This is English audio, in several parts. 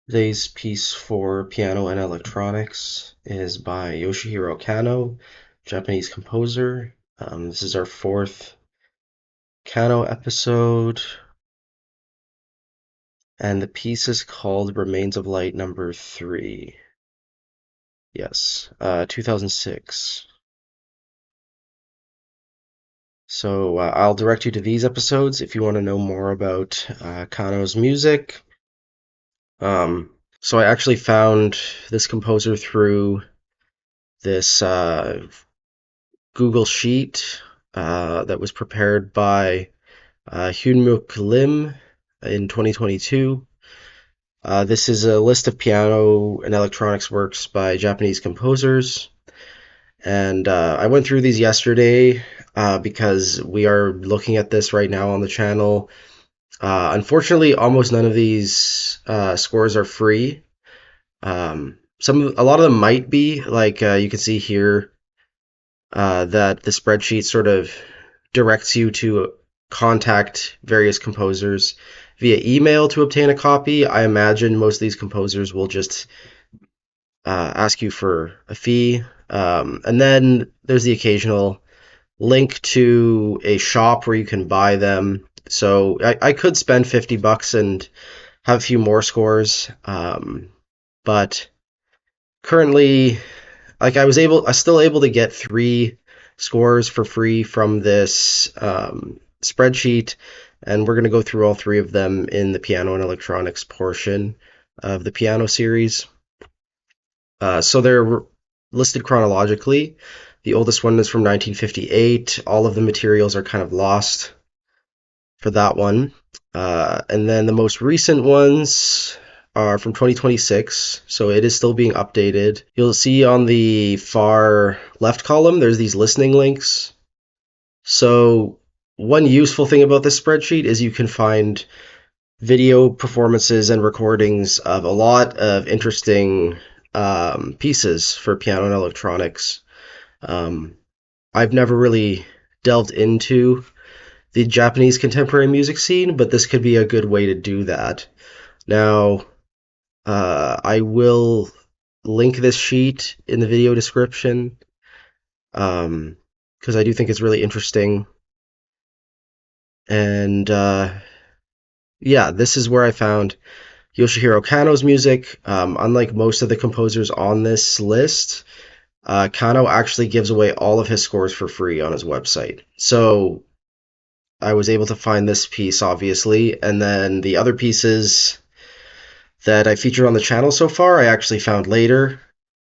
Today's piece for piano and electronics is by Yoshihiro Kanno, Japanese composer. This is our fourth Kanno episode, and the piece is called Remains of Light number 3. Yes, 2006. So I'll direct you to these episodes if you want to know more about Kanno's music. So I actually found this composer through this Google Sheet that was prepared by Hyunmook Lim in 2022. This is a list of piano and electronics works by Japanese composers. And I went through these yesterday because we are looking at this right now on the channel. Unfortunately, almost none of these scores are free. A lot of them might be, like you can see here, that the spreadsheet sort of directs you to contact various composers via email to obtain a copy. I imagine most of these composers will just ask you for a fee. And then there's the occasional link to a shop where you can buy them. So I could spend $50 and have a few more scores. But currently, like I was still able to get 3 scores for free from this spreadsheet, and we're going to go through all 3 of them in the piano and electronics portion of the piano series. So they're listed chronologically. The oldest one is from 1958. All of the materials are kind of lost for that one. And then the most recent ones are from 2026, so it is still being updated. You'll see on the far left column, there's these listening links. So one useful thing about this spreadsheet is you can find video performances and recordings of a lot of interesting pieces for piano and electronics. I've never really delved into the Japanese contemporary music scene, but this could be a good way to do that. Now, I will link this sheet in the video description because I do think it's really interesting. And yeah, this is where I found Yoshihiro Kanno's music. Unlike most of the composers on this list, Kanno actually gives away all of his scores for free on his website. So I was able to find this piece, obviously, and then the other pieces that I featured on the channel so far, I actually found later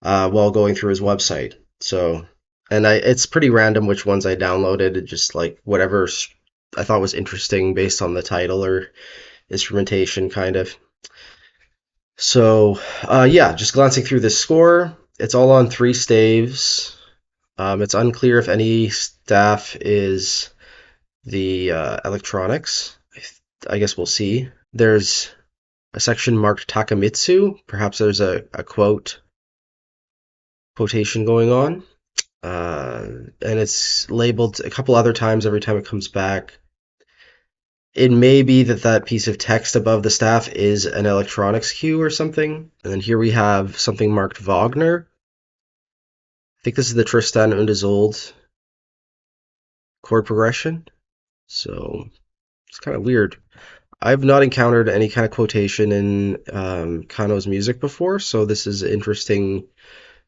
while going through his website. So, and it's pretty random which ones I downloaded, just like whatever I thought was interesting based on the title or instrumentation, kind of. So, yeah, just glancing through this score, it's all on 3 staves. It's unclear if any staff is the electronics. I guess we'll see. There's a section marked Takamitsu. Perhaps there's a quotation going on. And it's labeled a couple other times every time it comes back. It may be that piece of text above the staff is an electronics cue or something. And then here we have something marked Wagner. I think this is the Tristan und Isolde chord progression. So it's kind of weird. I've not encountered any kind of quotation in Kanno's music before, so this is an interesting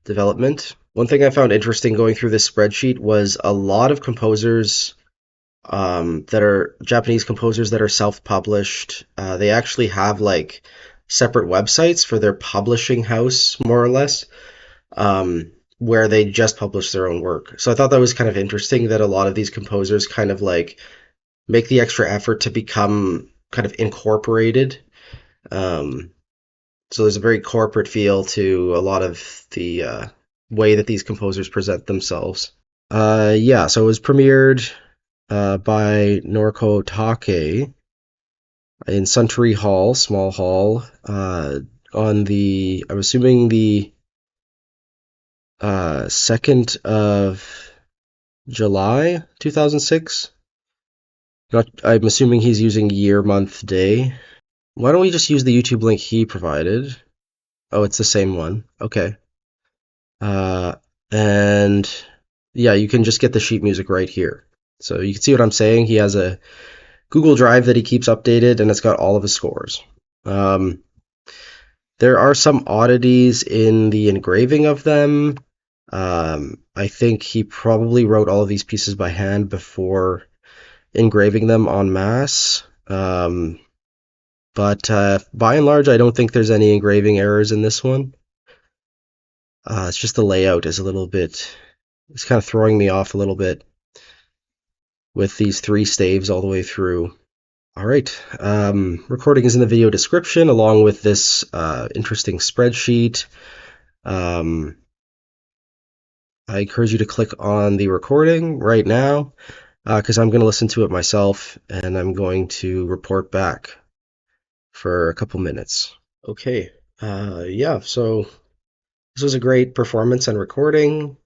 development. One thing I found interesting going through this spreadsheet was a lot of composers that are Japanese composers that are self-published. They actually have like separate websites for their publishing house, more or less, where they just publish their own work. So I thought that was kind of interesting that a lot of these composers kind of like make the extra effort to become kind of incorporated. So there's a very corporate feel to a lot of the way that these composers present themselves. Yeah, so it was premiered by Noriko Take in Suntory Hall, small hall, on I'm assuming the 2nd of July, 2006. I'm assuming he's using year, month, day. Why don't we just use the YouTube link he provided? Oh, it's the same one. Okay. Uh, and yeah, you can just get the sheet music right here. So you can see what I'm saying. He has a Google Drive that he keeps updated, and it's got all of his scores. Um, there are some oddities in the engraving of them. I think he probably wrote all of these pieces by hand before engraving them en masse. But by and large, I don't think there's any engraving errors in this one. It's just the layout is a little bit, it's kind of throwing me off a little bit with these three staves all the way through. All right, recording is in the video description along with this interesting spreadsheet. Um, I encourage you to click on the recording right now because I'm going to listen to it myself and I'm going to report back for a couple minutes. Okay, yeah, so this was a great performance and recording.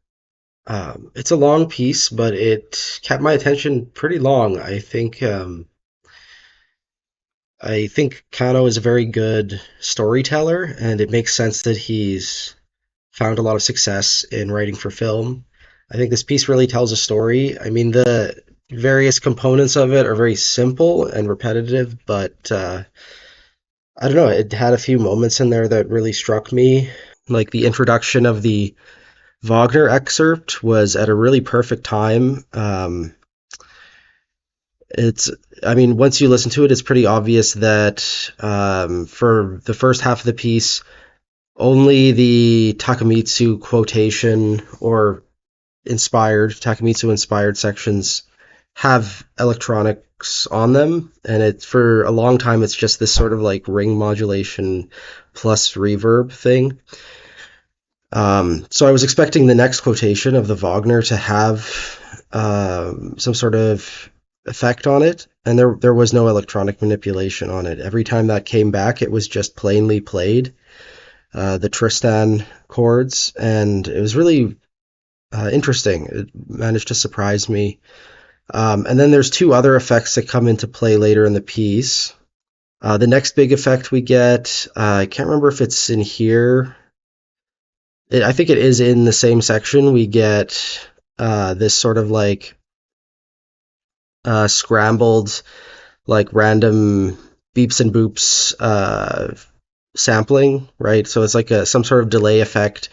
It's a long piece, but it kept my attention pretty long. I think Kanno is a very good storyteller, and it makes sense that he's found a lot of success in writing for film. I think this piece really tells a story. I mean, the various components of it are very simple and repetitive, but I don't know, it had a few moments in there that really struck me. Like the introduction of the Wagner excerpt was at a really perfect time. It's, I mean, once you listen to it, it's pretty obvious that for the first half of the piece, only the Takamitsu quotation or Takamitsu inspired sections have electronics on them, and it for a long time it's just this sort of like ring modulation plus reverb thing. So I was expecting the next quotation of the Wagner to have some sort of effect on it, and there was no electronic manipulation on it. Every time that came back, it was just plainly played, the Tristan chords, and it was really interesting. It managed to surprise me. And then there's two other effects that come into play later in the piece. The next big effect we get, I can't remember if it's in here. I think it is in the same section. We get this sort of like scrambled, like random beeps and boops sampling, right? So it's like some sort of delay effect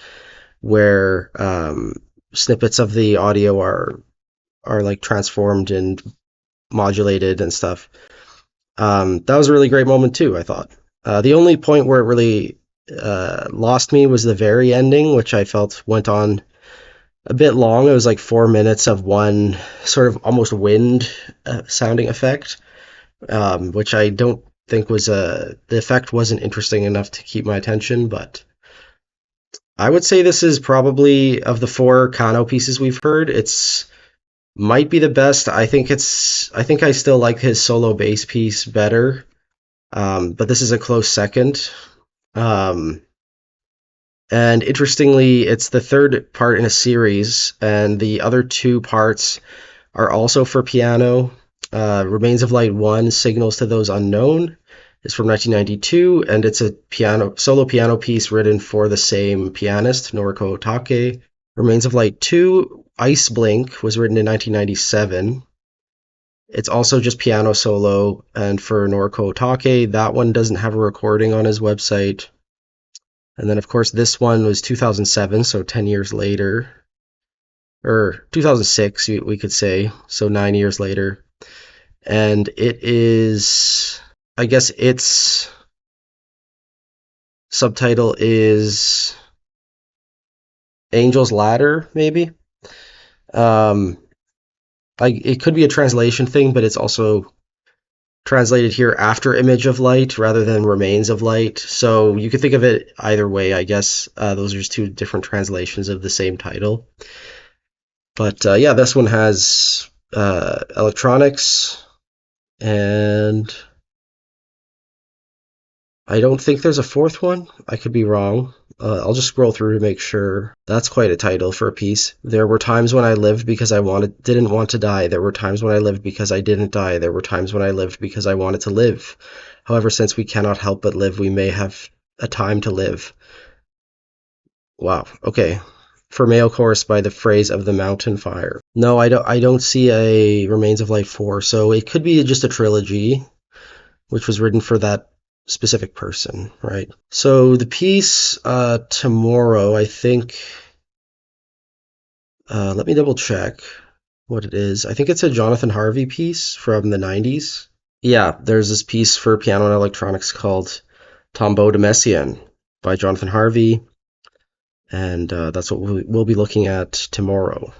where snippets of the audio are like transformed and modulated and stuff. That was a really great moment too, I thought. The only point where it really lost me was the very ending, which I felt went on a bit long. It was like 4 minutes of one sort of almost wind sounding effect, which I don't think was the effect wasn't interesting enough to keep my attention. But I would say this is probably of the four Kanno pieces we've heard, it's might be the best. I think I still like his solo bass piece better, but this is a close second. Um, and interestingly, it's the third part in a series, and the other two parts are also for piano. Remains of Light 1, Signals to Those Unknown, is from 1992, and it's a solo piano piece written for the same pianist, Noriko Take. Remains of Light 2, Ice Blink, was written in 1997. It's also just piano solo, and for Noriko Take, that one doesn't have a recording on his website. And then, of course, this one was 2007, so 10 years later. Or 2006, we could say, so 9 years later. And it is, I guess its subtitle is Angel's Ladder, maybe. It could be a translation thing, but it's also translated here after Image of Light rather than Remains of Light. So you could think of it either way, I guess. Those are just two different translations of the same title. But yeah, this one has electronics, and I don't think there's a fourth one. I could be wrong. I'll just scroll through to make sure. That's quite a title for a piece. There were times when I lived because I didn't want to die. There were times when I lived because I didn't die. There were times when I lived because I wanted to live. However, since we cannot help but live, we may have a time to live. Wow. Okay. For male chorus by the phrase of the mountain fire. No, I don't see a Remains of Light 4, so it could be just a trilogy, which was written for that specific person, right? So the piece tomorrow, I think, let me double check what it is. I think it's a Jonathan Harvey piece from the 90s. Yeah, there's this piece for piano and electronics called Tombeau de Messiaen by Jonathan Harvey, and that's what we'll be looking at tomorrow.